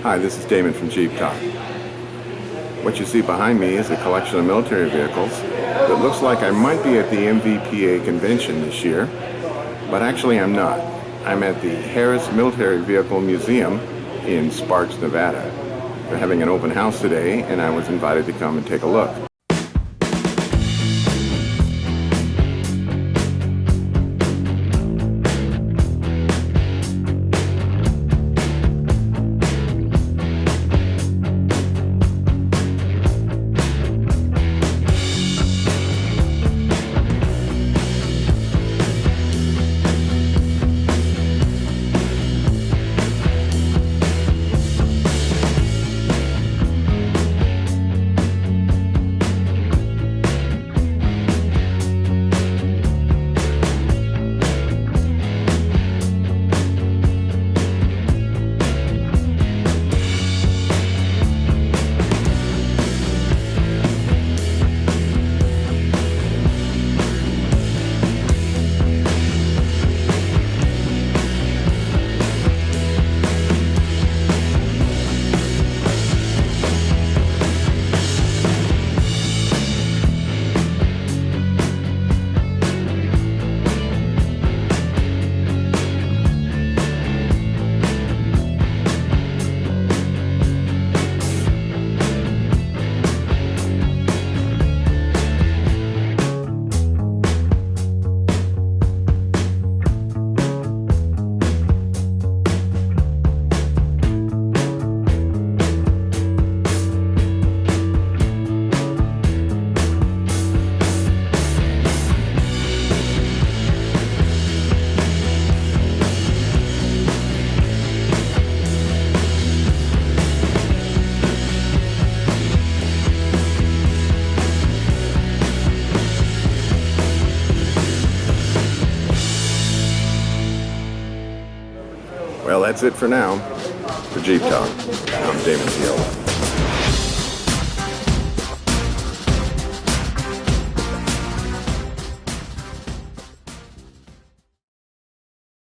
Hi, this is Damon from Jeep Talk. What you see behind me is a collection of military vehicles that looks like I might be at the MVPA convention this year, but actually I'm not. I'm at the Harrah Military Vehicle Museum in Sparks, Nevada. They're having an open house today, and I was invited to come and take a look. Well, that's it for now. For Jeep Talk, I'm Damon.